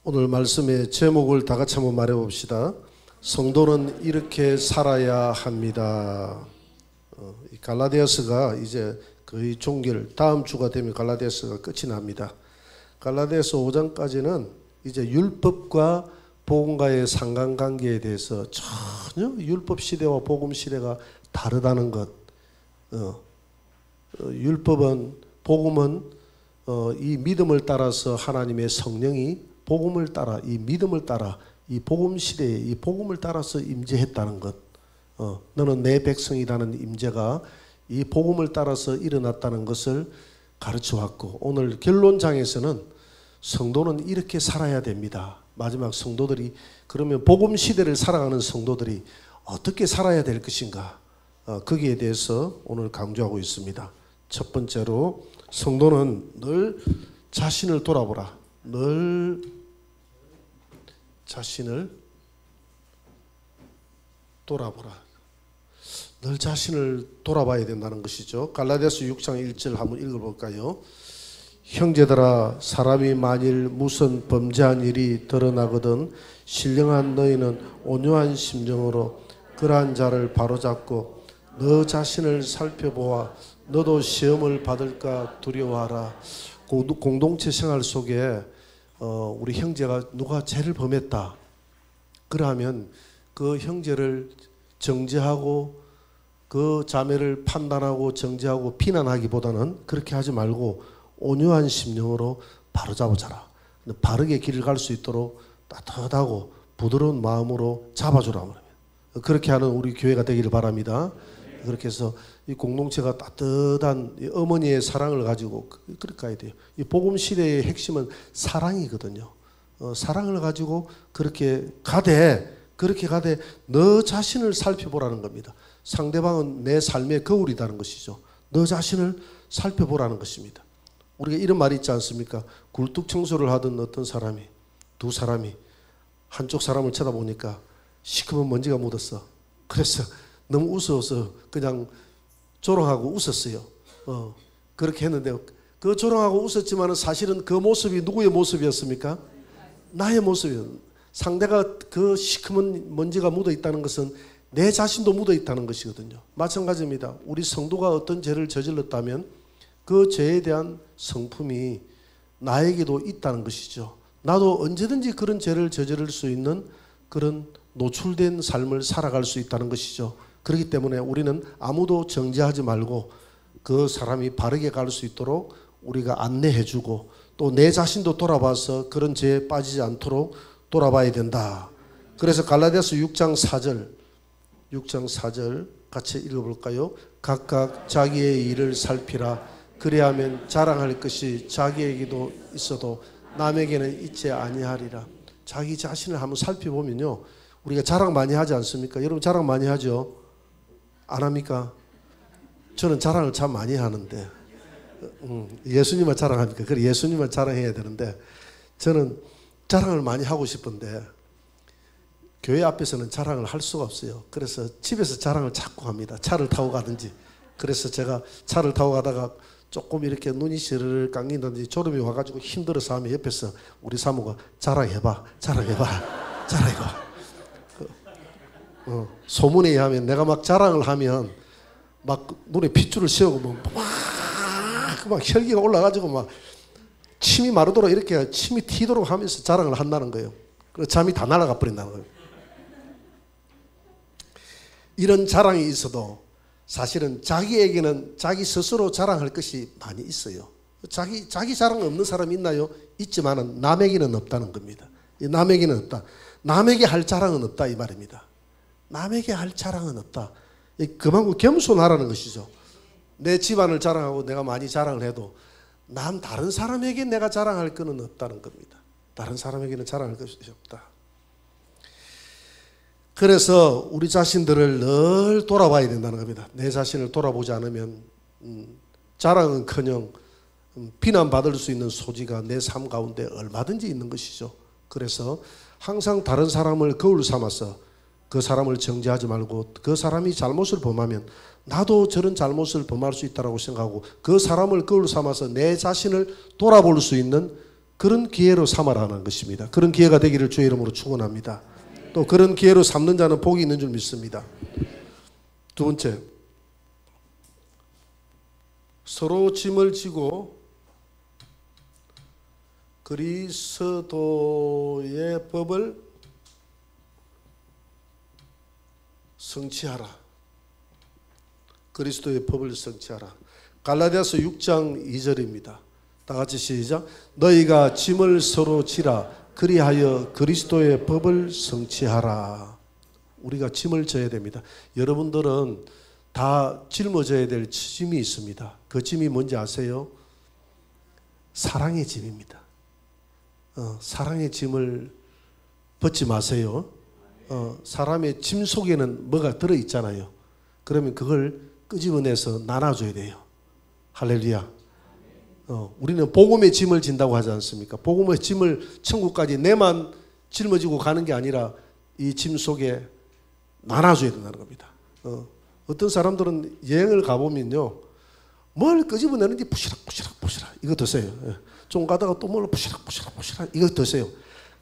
오늘 말씀의 제목을 다 같이 한번 말해 봅시다. 성도는 이렇게 살아야 합니다. 갈라디아서가 이제 거의 종결, 다음 주가 되면 갈라디아서가 끝이 납니다. 갈라디아서 5장까지는 이제 율법과 복음과의 상관관계에 대해서 전혀 율법 시대와 복음 시대가 다르다는 것. 율법은, 복음은 이 믿음을 따라서 하나님의 성령이 복음을 따라, 이 믿음을 따라, 이 복음 시대에 이 복음을 따라서 임재했다는 것. 너는 내 백성이라는 임재가 이 복음을 따라서 일어났다는 것을 가르쳐 왔고, 오늘 결론장에서는 성도는 이렇게 살아야 됩니다. 마지막 성도들이, 그러면 복음 시대를 살아가는 성도들이 어떻게 살아야 될 것인가, 거기에 대해서 오늘 강조하고 있습니다. 첫 번째로, 성도는 늘 자신을 돌아보라. 늘 자신을 돌아보라. 늘 자신을 돌아봐야 된다는 것이죠. 갈라디아서 6장 1절 한번 읽어볼까요? 형제들아, 사람이 만일 무슨 범죄한 일이 드러나거든 신령한 너희는 온유한 심정으로 그러한 자를 바로잡고 너 자신을 살펴보아 너도 시험을 받을까 두려워하라. 공동체 생활 속에 우리 형제가 누가 죄를 범했다 그러면 그 형제를 정죄하고 그 자매를 판단하고 정죄하고 비난하기보다는 그렇게 하지 말고 온유한 심령으로 바로잡아줘라. 바르게 길을 갈 수 있도록 따뜻하고 부드러운 마음으로 잡아주라. 그렇게 하는 우리 교회가 되기를 바랍니다. 그렇게 해서 이 공동체가 따뜻한 어머니의 사랑을 가지고 그렇게 가야 돼요. 이 복음 시대의 핵심은 사랑이거든요. 사랑을 가지고 그렇게 가되 너 자신을 살펴보라는 겁니다. 상대방은 내 삶의 거울이라는 것이죠. 너 자신을 살펴보라는 것입니다. 우리가 이런 말이 있지 않습니까? 굴뚝 청소를 하던 어떤 사람이, 두 사람이 한쪽 사람을 쳐다보니까 시커먼 먼지가 묻었어. 그래서 너무 웃어서 그냥 조롱하고 웃었어요. 그렇게 했는데 그 조롱하고 웃었지만 사실은 그 모습이 누구의 모습이었습니까? 나의 모습이에요. 상대가 그 시커먼 먼지가 묻어 있다는 것은 내 자신도 묻어 있다는 것이거든요. 마찬가지입니다. 우리 성도가 어떤 죄를 저질렀다면 그 죄에 대한 성품이 나에게도 있다는 것이죠. 나도 언제든지 그런 죄를 저지를 수 있는 그런 노출된 삶을 살아갈 수 있다는 것이죠. 그렇기 때문에 우리는 아무도 정죄하지 말고 그 사람이 바르게 갈 수 있도록 우리가 안내해주고 또 내 자신도 돌아봐서 그런 죄에 빠지지 않도록 돌아봐야 된다. 그래서 갈라디아서 6장 4절 같이 읽어볼까요? 각각 자기의 일을 살피라. 그리하면 자랑할 것이 자기에게도 있어도 남에게는 있지 아니하리라. 자기 자신을 한번 살펴보면요, 우리가 자랑 많이 하지 않습니까? 여러분 자랑 많이 하죠? 안 합니까? 저는 자랑을 참 많이 하는데, 예수님만 자랑합니까? 그래, 예수님만 자랑해야 되는데, 저는 자랑을 많이 하고 싶은데 교회 앞에서는 자랑을 할 수가 없어요. 그래서 집에서 자랑을 자꾸 합니다. 차를 타고 가든지. 그래서 제가 차를 타고 가다가 조금 이렇게 눈이 시르르 감긴다든지 졸음이 와가지고 힘들어서 하면 옆에서 우리 사모가 자랑해봐. 소문에 의하면 내가 막 자랑을 하면 막 눈에 핏줄을 세우고 막 혈기가 올라가지고 막 침이 마르도록 이렇게 침이 튀도록 하면서 자랑을 한다는 거예요. 그래서 잠이 다 날아가 버린다는 거예요. 이런 자랑이 있어도 사실은 자기에게는 자기 스스로 자랑할 것이 많이 있어요. 자기 자랑 없는 사람이 있나요? 있지만은 남에게는 없다는 겁니다. 남에게는 없다. 남에게 할 자랑은 없다 이 말입니다. 남에게 할 자랑은 없다. 그만큼 겸손하라는 것이죠. 내 집안을 자랑하고 내가 많이 자랑을 해도 다른 사람에게 내가 자랑할 것은 없다는 겁니다. 다른 사람에게는 자랑할 것이 없다. 그래서 우리 자신들을 늘 돌아봐야 된다는 겁니다. 내 자신을 돌아보지 않으면 자랑은커녕 비난받을 수 있는 소지가 내 삶 가운데 얼마든지 있는 것이죠. 그래서 항상 다른 사람을 거울 삼아서 그 사람을 정죄하지 말고 그 사람이 잘못을 범하면 나도 저런 잘못을 범할 수 있다고 생각하고 그 사람을 거울 삼아서 내 자신을 돌아볼 수 있는 그런 기회로 삼아라는 것입니다. 그런 기회가 되기를 주의 이름으로 축원합니다. 또 그런 기회로 삼는 자는 복이 있는 줄 믿습니다. 두 번째, 서로 짐을 지고 그리스도의 법을 성취하라. 그리스도의 법을 성취하라. 갈라디아서 6장 2절입니다. 다 같이 시작. 너희가 짐을 서로 지라. 그리하여 그리스도의 법을 성취하라. 우리가 짐을 져야 됩니다. 여러분들은 다 짊어져야 될 짐이 있습니다. 그 짐이 뭔지 아세요? 사랑의 짐입니다. 사랑의 짐을 벗지 마세요. 사람의 짐 속에는 뭐가 들어있잖아요. 그러면 그걸 끄집어내서 나눠줘야 돼요. 할렐루야. 우리는 복음의 짐을 진다고 하지 않습니까? 복음의 짐을 천국까지 내만 짊어지고 가는 게 아니라 이 짐 속에 나눠줘야 된다는 겁니다. 어떤 사람들은 여행을 가보면요, 뭘 끄집어내는지 부시락 이거 드세요. 좀 가다가 또 뭘 부시락 이거 드세요.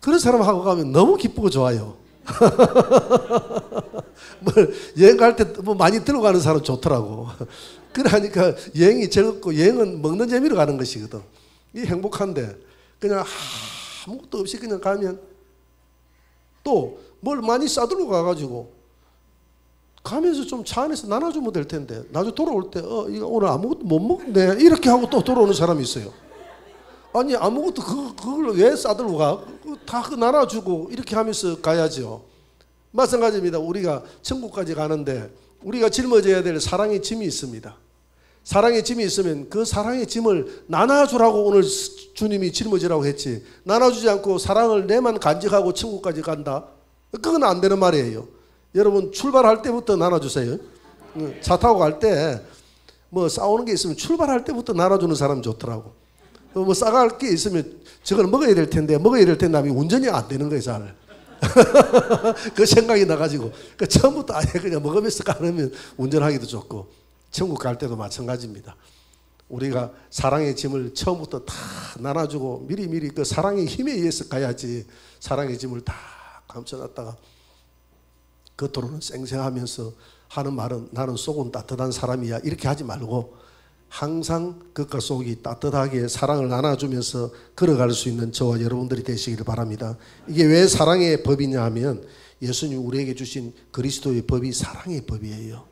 그런 사람하고 가면 너무 기쁘고 좋아요. 뭘 여행 갈 때 뭐 많이 들고 가는 사람 좋더라고. 그러니까 여행이 즐겁고, 여행은 먹는 재미로 가는 것이거든. 이 행복한데 그냥 아무것도 없이 그냥 가면 또 뭘 많이 싸들고 가가지고 가면서 좀 차 안에서 나눠주면 될 텐데, 나중에 돌아올 때 이거 오늘 아무것도 못 먹네 이렇게 하고 또 돌아오는 사람이 있어요. 아니 아무것도 그걸 왜 싸들고 가? 다 나눠주고 이렇게 하면서 가야죠. 마찬가지입니다. 우리가 천국까지 가는데 우리가 짊어져야 될 사랑의 짐이 있습니다. 사랑의 짐이 있으면 그 사랑의 짐을 나눠주라고 오늘 주님이 짊어지라고 했지, 나눠주지 않고 사랑을 내만 간직하고 천국까지 간다? 그건 안 되는 말이에요. 여러분 출발할 때부터 나눠주세요. 차 타고 갈 때 뭐 싸우는 게 있으면 출발할 때부터 나눠주는 사람 좋더라고. 뭐 싸갈 게 있으면 저걸 먹어야 될 텐데 하면 운전이 안 되는 거예요, 잘. 그 생각이 나가지고 처음부터 아예 그냥 먹으면서 가면 운전하기도 좋고, 천국 갈 때도 마찬가지입니다. 우리가 사랑의 짐을 처음부터 다 나눠주고 미리미리 그 사랑의 힘에 의해서 가야지, 사랑의 짐을 다 감춰놨다가 겉으로는 쌩쌩하면서 하는 말은 나는 속은 따뜻한 사람이야 이렇게 하지 말고 항상 겉과 속이 따뜻하게 사랑을 나눠주면서 걸어갈 수 있는 저와 여러분들이 되시기를 바랍니다. 이게 왜 사랑의 법이냐 하면 예수님이 우리에게 주신 그리스도의 법이 사랑의 법이에요.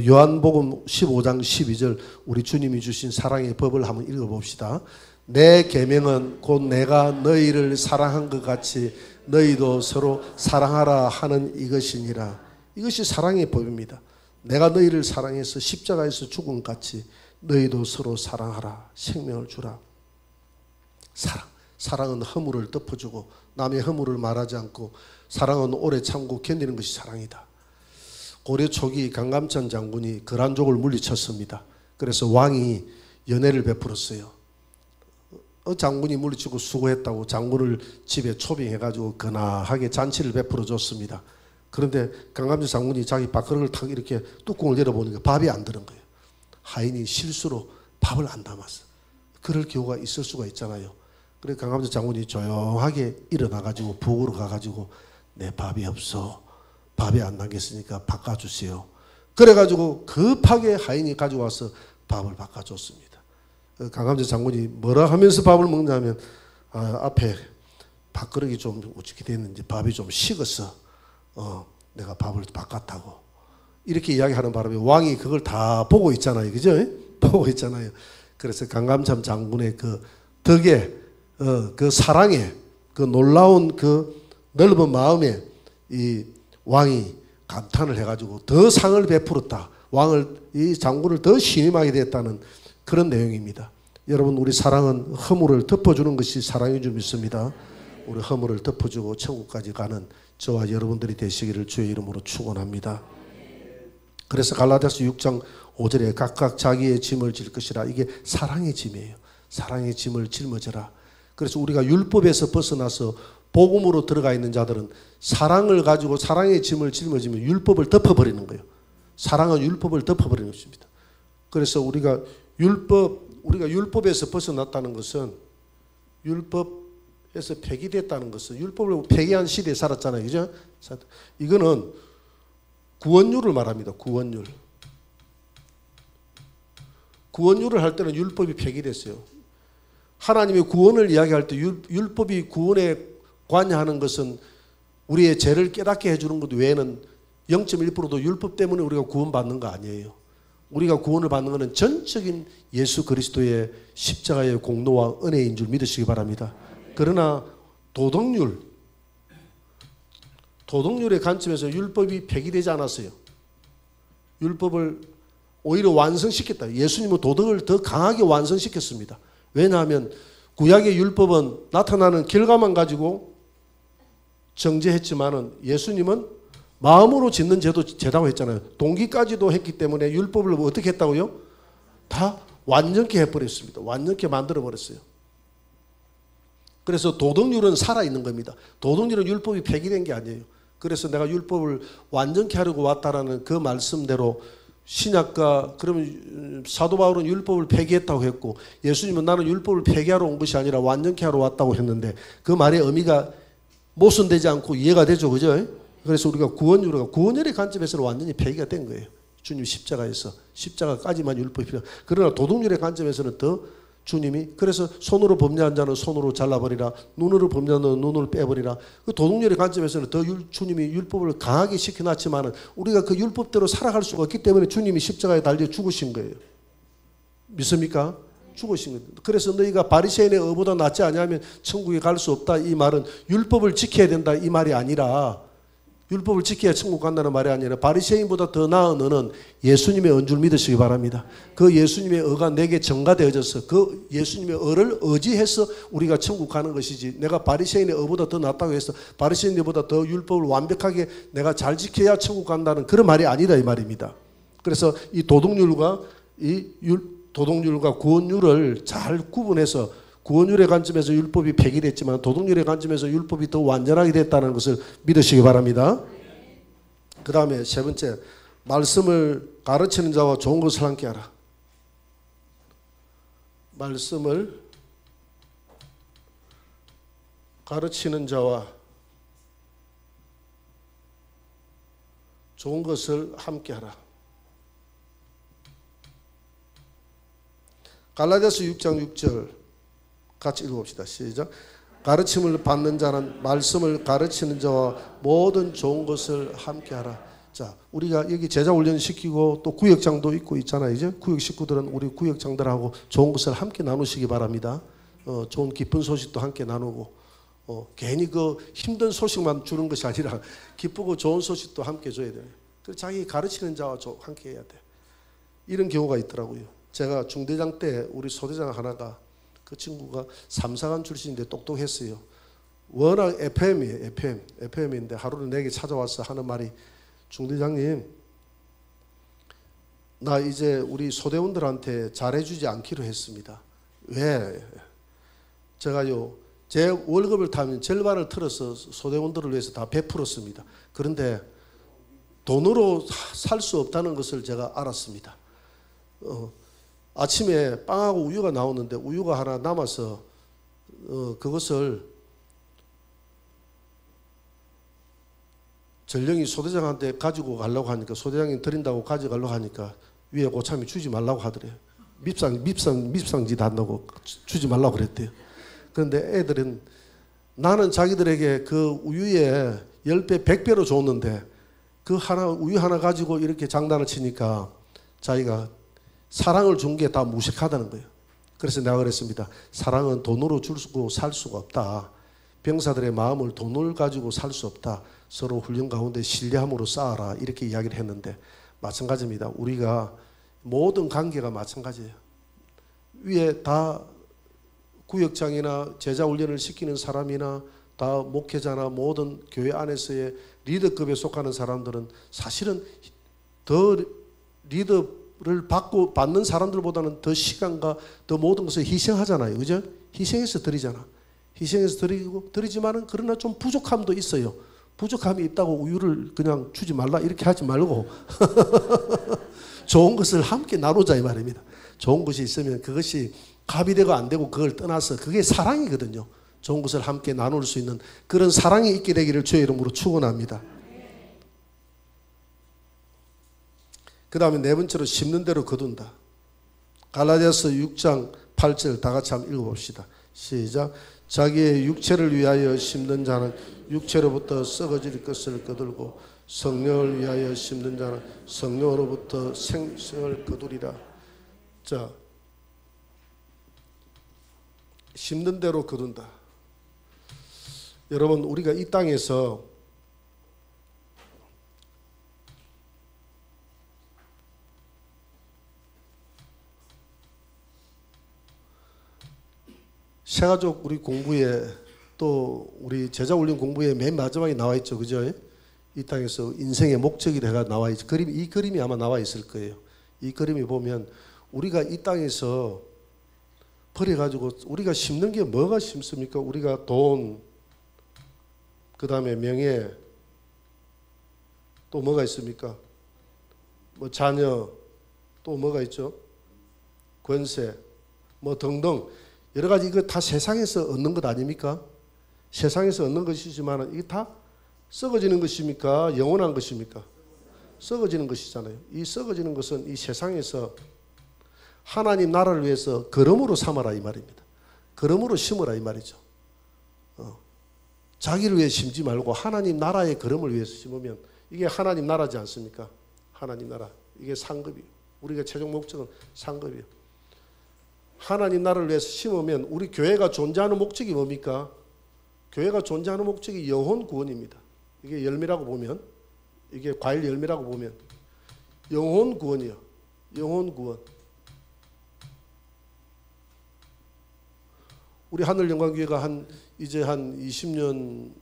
요한복음 15장 12절 우리 주님이 주신 사랑의 법을 한번 읽어봅시다. 내 계명은 곧 내가 너희를 사랑한 것 같이 너희도 서로 사랑하라 하는 이것이니라. 이것이 사랑의 법입니다. 내가 너희를 사랑해서 십자가에서 죽은 것 같이 너희도 서로 사랑하라. 생명을 주라. 사랑은 허물을 덮어주고 남의 허물을 말하지 않고, 사랑은 오래 참고 견디는 것이 사랑이다. 고려 초기 강감찬 장군이 거란족을 물리쳤습니다. 그래서 왕이 연회를 베풀었어요. 장군이 물리치고 수고했다고 장군을 집에 초빙해가지고 근하하게 잔치를 베풀어 줬습니다. 그런데 강감찬 장군이 자기 밥그릇을 탁 이렇게 뚜껑을 열어보니까 밥이 안 드는 거예요. 하인이 실수로 밥을 안 담았어. 그럴 경우가 있을 수가 있잖아요. 그래서 강감찬 장군이 조용하게 일어나가지고 북으로 가가지고 내 밥이 없어. 밥이 안 남겼으니까 바꿔주세요. 그래가지고 급하게 하인이 가져와서 밥을 바꿔줬습니다. 강감찬 장군이 뭐라 하면서 밥을 먹냐면 앞에 밥그릇이 좀 어떻게 됐는지 밥이 좀 식어서 내가 밥을 바꿨다고 이렇게 이야기하는 바람에 왕이 그걸 다 보고 있잖아요. 그죠? 보고 있잖아요. 그래서 강감찬 장군의 그 덕에 그 사랑에 그 놀라운 그 넓은 마음에 이 왕이 감탄을 해가지고 더 상을 베풀었다. 이 장군을 더 신임하게 됐다는 그런 내용입니다. 여러분, 우리 사랑은 허물을 덮어주는 것이 사랑인 줄 믿습니다. 우리 허물을 덮어주고 천국까지 가는 저와 여러분들이 되시기를 주의 이름으로 축원합니다. 그래서 갈라디아서 6장 5절에 각각 자기의 짐을 질 것이라. 이게 사랑의 짐이에요. 사랑의 짐을 짊어져라. 그래서 우리가 율법에서 벗어나서 복음으로 들어가 있는 자들은 사랑을 가지고 사랑의 짐을 짊어지면 율법을 덮어버리는 거예요. 사랑은 율법을 덮어버리는 것입니다. 그래서 우리가 율법에서 벗어났다는 것은 율법에서 폐기됐다는 것은 율법을 폐기한 시대에 살았잖아요. 그죠? 이거는 구원율을 말합니다. 구원율. 구원율을 할 때는 율법이 폐기됐어요. 하나님의 구원을 이야기할 때 율법이 구원에 관여하는 것은 우리의 죄를 깨닫게 해주는 것 외에는 0.1%도 율법 때문에 우리가 구원받는 거 아니에요. 우리가 구원을 받는 것은 전적인 예수 그리스도의 십자가의 공로와 은혜인 줄 믿으시기 바랍니다. 그러나 도덕률의 관점에서 율법이 폐기되지 않았어요. 율법을 오히려 완성시켰다. 예수님은 도덕을 더 강하게 완성시켰습니다. 왜냐하면 구약의 율법은 나타나는 결과만 가지고 정죄했지만은 예수님은 마음으로 짓는 죄도 죄다고 했잖아요. 동기까지도 했기 때문에 율법을 어떻게 했다고요? 다 완전케 해버렸습니다. 완전케 만들어버렸어요. 그래서 도덕률은 살아있는 겁니다. 도덕률은 율법이 폐기된 게 아니에요. 그래서 내가 율법을 완전케 하려고 왔다라는 그 말씀대로 신약과 그러면 사도 바울은 율법을 폐기했다고 했고 예수님은 나는 율법을 폐기하러 온 것이 아니라 완전케 하러 왔다고 했는데 그 말의 의미가 모순되지 않고 이해가 되죠. 그죠? 그래서 우리가 구원율의 관점에서는 완전히 폐기가 된 거예요. 주님 십자가에서 십자가까지만 율법이 필요. 그러나 도덕률의 관점에서는 더 주님이 그래서 손으로 범죄한 자는 손으로 잘라버리라. 눈으로 범죄한 자는 눈을 빼버리라. 그 도덕률의 관점에서는 더 주님이 율법을 강하게 시켜놨지만은 우리가 그 율법대로 살아갈 수가 없기 때문에 주님이 십자가에 달려 죽으신 거예요. 믿습니까? 죽으신 거예요. 그래서 너희가 바리새인의 의보다 낫지 않냐면 천국에 갈 수 없다. 이 말은 율법을 지켜야 된다. 이 말이 아니라 율법을 지켜야 천국 간다는 말이 아니라 바리새인보다 더 나은 너는 예수님의恩줄 믿으시기 바랍니다. 그 예수님의 의가 내게 전가되어져서 그 예수님의 의를 의지해서 우리가 천국 가는 것이지 내가 바리새인의 의보다 더 낫다고 해서 바리새인보다 더 율법을 완벽하게 내가 잘 지켜야 천국 간다는 그런 말이 아니다 이 말입니다. 그래서 이 도덕률과 구원율을 잘 구분해서 구원율의 관점에서 율법이 폐기됐지만 도덕률의 관점에서 율법이 더 완전하게 됐다는 것을 믿으시기 바랍니다. 그 다음에 세 번째, 말씀을 가르치는 자와 좋은 것을 함께 하라. 말씀을 가르치는 자와 좋은 것을 함께 하라. 갈라디아서 6장 6절 같이 읽어봅시다. 시작. 가르침을 받는 자는 말씀을 가르치는 자와 모든 좋은 것을 함께하라. 자, 우리가 여기 제자 훈련 시키고 또 구역장도 있고 있잖아요. 이제 구역 식구들은 우리 구역장들하고 좋은 것을 함께 나누시기 바랍니다. 좋은 기쁜 소식도 함께 나누고 괜히 그 힘든 소식만 주는 것이 아니라 기쁘고 좋은 소식도 함께 줘야 돼요. 그래서 자기 가르치는 자와 함께 해야 돼. 이런 경우가 있더라고요. 제가 중대장 때 우리 소대장 하나가 그 친구가 삼사관 출신인데 똑똑했어요. 워낙 FM이에요. FM인데 하루는 내게 찾아와서 하는 말이 중대장님 나 이제 우리 소대원들한테 잘해주지 않기로 했습니다. 왜? 제가요 제 월급을 타면 절반을 틀어서 소대원들을 위해서 다 베풀었습니다. 그런데 돈으로 살 수 없다는 것을 제가 알았습니다. 아침에 빵하고 우유가 나오는데 우유가 하나 남아서 그것을 전령이 소대장한테 가지고 가려고 하니까 소대장이 드린다고 가져가려고 하니까 위에 고참이 주지 말라고 하더래요. 밉상짓 한다고 주지 말라고 그랬대요. 그런데 애들은 나는 자기들에게 그 우유에 10배, 100배로 줬는데 그 우유 하나 가지고 이렇게 장난을 치니까 자기가 사랑을 준 게 다 무식하다는 거예요. 그래서 내가 그랬습니다. 사랑은 돈으로 주고 살 수가 없다. 병사들의 마음을 돈을 가지고 살 수 없다. 서로 훈련 가운데 신뢰함으로 쌓아라. 이렇게 이야기를 했는데 마찬가지입니다. 우리가 모든 관계가 마찬가지예요. 위에 다 구역장이나 제자 훈련을 시키는 사람이나 다 목회자나 모든 교회 안에서의 리더급에 속하는 사람들은 사실은 더 리더를 받는 사람들보다는 더 시간과 더 모든 것을 희생하잖아요. 그죠? 희생해서 드리잖아. 희생해서 드리지만은 그러나 좀 부족함도 있어요. 부족함이 있다고 우유를 그냥 주지 말라 이렇게 하지 말고 좋은 것을 함께 나누자 이 말입니다. 좋은 것이 있으면 그것이 갑이 되고 안 되고 그걸 떠나서 그게 사랑이거든요. 좋은 것을 함께 나눌 수 있는 그런 사랑이 있게 되기를 주의 이름으로 축원합니다. 그 다음에 네 번째로 심는 대로 거둔다. 갈라디아서 6장 8절 다 같이 한번 읽어봅시다. 시작. 자기의 육체를 위하여 심는 자는 육체로부터 썩어질 것을 거들고 성령을 위하여 심는 자는 성령으로부터 생명을 거두리라. 자, 심는 대로 거둔다. 여러분, 우리가 이 땅에서 새가족 우리 공부에 또 우리 제자훈련 공부에 맨 마지막에 나와 있죠. 그죠? 이 땅에서 인생의 목적이 내가 나와 있죠. 이 그림이 아마 나와 있을 거예요. 이 그림이 보면 우리가 이 땅에서 버려가지고 우리가 심는 게 뭐가 심습니까? 우리가 돈, 그 다음에 명예, 또 뭐가 있습니까? 뭐 자녀, 또 뭐가 있죠? 권세, 뭐 등등 여러 가지. 이거 다 세상에서 얻는 것 아닙니까? 세상에서 얻는 것이지만 이게 다 썩어지는 것입니까? 영원한 것입니까? 썩어지는 것이잖아요. 이 썩어지는 것은 이 세상에서 하나님 나라를 위해서 걸음으로 삼아라 이 말입니다. 걸음으로 심으라 이 말이죠. 자기를 위해 심지 말고 하나님 나라의 걸음을 위해서 심으면 이게 하나님 나라지 않습니까? 하나님 나라. 이게 상급이에요. 우리가 최종 목적은 상급이에요. 하나님 나라를 위해서 심으면 우리 교회가 존재하는 목적이 뭡니까? 교회가 존재하는 목적이 영혼 구원입니다. 이게 열매라고 보면, 이게 과일 열매라고 보면 영혼 구원이요. 영혼 구원. 우리 하늘영광교회가 이제 한 20년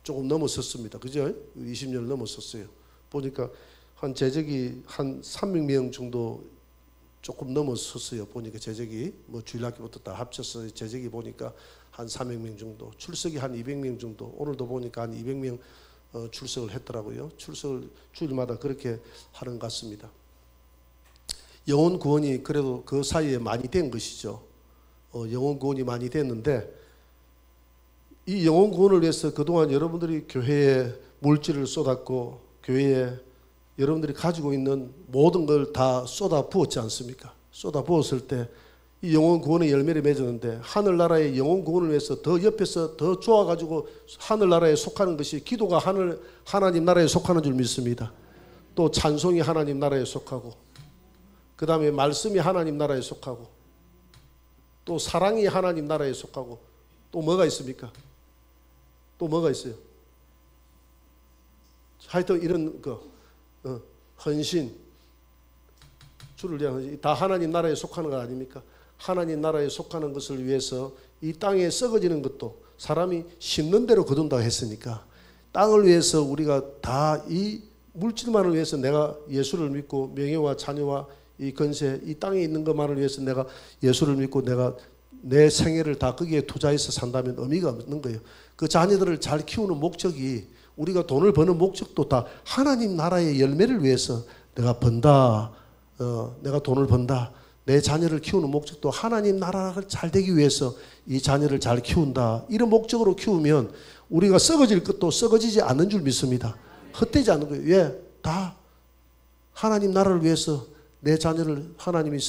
조금 넘었었습니다. 그죠? 20년 넘었었어요. 보니까 한 재적이 한 300명 정도 조금 넘었었어요. 보니까 재적이 뭐 주일학교부터 다 합쳐서 재적이 보니까 한 300명 정도, 출석이 한 200명 정도. 오늘도 보니까 한 200명 출석을 했더라고요. 출석을 주일마다 그렇게 하는 것 같습니다. 영혼 구원이 그래도 그 사이에 많이 된 것이죠. 영혼 구원이 많이 됐는데 이 영혼 구원을 위해서 그동안 여러분들이 교회에 물질을 쏟았고 교회에 여러분들이 가지고 있는 모든 걸 다 쏟아 부었지 않습니까? 쏟아 부었을 때 이 영혼 구원의 열매를 맺었는데 하늘나라의 영혼 구원을 위해서 더 옆에서 더 좋아가지고 하늘나라에 속하는 것이 기도가 하나님 나라에 속하는 줄 믿습니다. 또 찬송이 하나님 나라에 속하고 그 다음에 말씀이 하나님 나라에 속하고 또 사랑이 하나님 나라에 속하고 또 뭐가 있습니까? 또 뭐가 있어요? 하여튼 이런 헌신, 주를 위한 헌신, 다 하나님 나라에 속하는 거 아닙니까? 하나님 나라에 속하는 것을 위해서 이 땅에 썩어지는 것도 사람이 심는 대로 거둔다고 했으니까 땅을 위해서 우리가 다 이 물질만을 위해서 내가 예수를 믿고 명예와 자녀와 이 건세, 이 땅에 있는 것만을 위해서 내가 예수를 믿고 내가 내 생애를 다 거기에 투자해서 산다면 의미가 없는 거예요. 그 자녀들을 잘 키우는 목적이 우리가 돈을 버는 목적도 다 하나님 나라의 열매를 위해서 내가 번다. 내가 돈을 번다. 내 자녀를 키우는 목적도 하나님 나라를 잘 되기 위해서 이 자녀를 잘 키운다. 이런 목적으로 키우면 우리가 썩어질 것도 썩어지지 않는 줄 믿습니다. 헛되지 않는 거예요. 왜? 다 하나님 나라를 위해서 내 자녀를 하나님이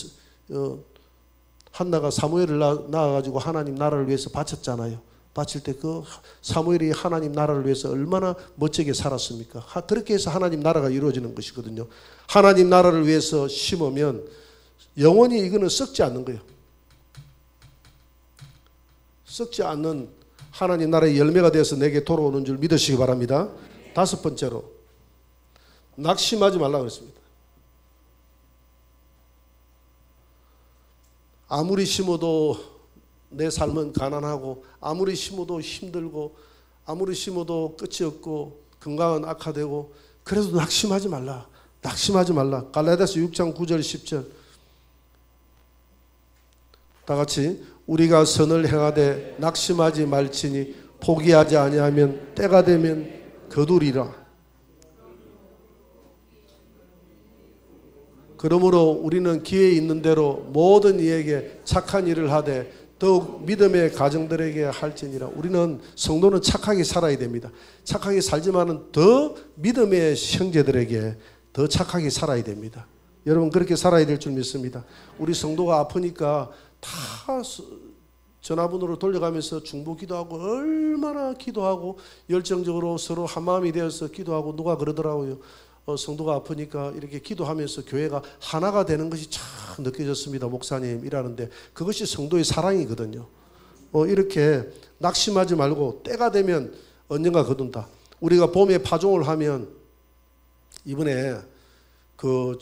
한나가 사무엘을 낳아가지고 하나님 나라를 위해서 바쳤잖아요. 바칠 때 그 사무엘이 하나님 나라를 위해서 얼마나 멋지게 살았습니까? 그렇게 해서 하나님 나라가 이루어지는 것이거든요. 하나님 나라를 위해서 심으면 영원히 이거는 썩지 않는 거예요. 썩지 않는 하나님 나라의 열매가 되어서 내게 돌아오는 줄 믿으시기 바랍니다. 다섯 번째로 낙심하지 말라고 했습니다. 아무리 심어도 내 삶은 가난하고 아무리 심어도 힘들고 아무리 심어도 끝이 없고 건강은 악화되고 그래도 낙심하지 말라. 낙심하지 말라. 갈라디아서 6장 9절 10절 다 같이 우리가 선을 행하되 낙심하지 말지니 포기하지 아니하면 때가 되면 거두리라. 그러므로 우리는 기회 있는 대로 모든 이에게 착한 일을 하되 더욱 믿음의 가정들에게 할지니라. 우리는 성도는 착하게 살아야 됩니다. 착하게 살지만은 더 믿음의 형제들에게 더 착하게 살아야 됩니다. 여러분 그렇게 살아야 될 줄 믿습니다. 우리 성도가 아프니까 다 전화번호로 돌려가면서 중보 기도하고 얼마나 기도하고 열정적으로 서로 한마음이 되어서 기도하고 누가 그러더라고요. 성도가 아프니까 이렇게 기도하면서 교회가 하나가 되는 것이 참 느껴졌습니다. 목사님 일하는데 그것이 성도의 사랑이거든요. 이렇게 낙심하지 말고 때가 되면 언젠가 거둔다. 우리가 봄에 파종을 하면 이번에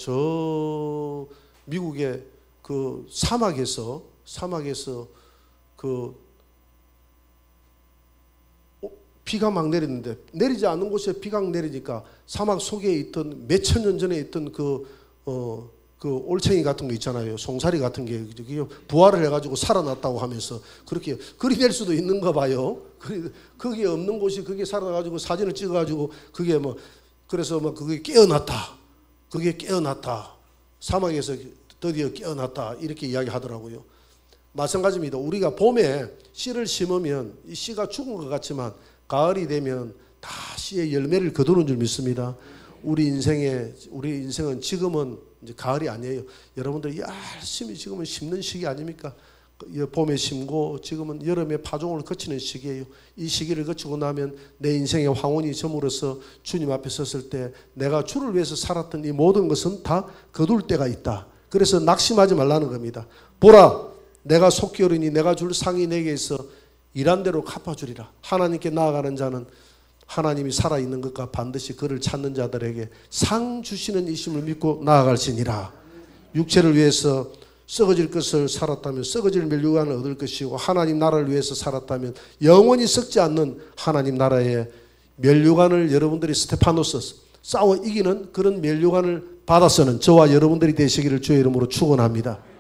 저 미국의 그 사막에서 비가 막 내리는데 내리지 않는 곳에 비가 내리니까 사막 속에 있던 몇천 년 전에 있던 그 올챙이 같은 거 있잖아요. 송사리 같은 게 부활을 해가지고 살아났다고 하면서 그렇게 그리 될 수도 있는가 봐요. 거기에 없는 곳이 그게 살아나가지고 사진을 찍어가지고 그게 그래서 그게 깨어났다. 그게 깨어났다. 사막에서 드디어 깨어났다. 이렇게 이야기하더라고요. 마찬가지입니다. 우리가 봄에 씨를 심으면 이 씨가 죽은 것 같지만 가을이 되면 다 씨의 열매를 거두는 줄 믿습니다. 우리 인생은 지금은 이제 가을이 아니에요. 여러분들이 열심히 지금은 심는 시기 아닙니까? 봄에 심고 지금은 여름에 파종을 거치는 시기예요. 이 시기를 거치고 나면 내 인생의 황혼이 저물어서 주님 앞에 섰을 때 내가 주를 위해서 살았던 이 모든 것은 다 거둘 때가 있다. 그래서 낙심하지 말라는 겁니다. 보라, 내가 속히 오르니 내가 줄 상이 내게 있어 일한 대로 갚아주리라. 하나님께 나아가는 자는 하나님이 살아있는 것과 반드시 그를 찾는 자들에게 상 주시는 이심을 믿고 나아갈지니라. 육체를 위해서 썩어질 것을 살았다면 썩어질 멸류관을 얻을 것이고 하나님 나라를 위해서 살았다면 영원히 썩지 않는 하나님 나라의 멸류관을 여러분들이 스테파노스 싸워 이기는 그런 멸류관을 받아서는 저와 여러분들이 되시기를 주의 이름으로 축원합니다.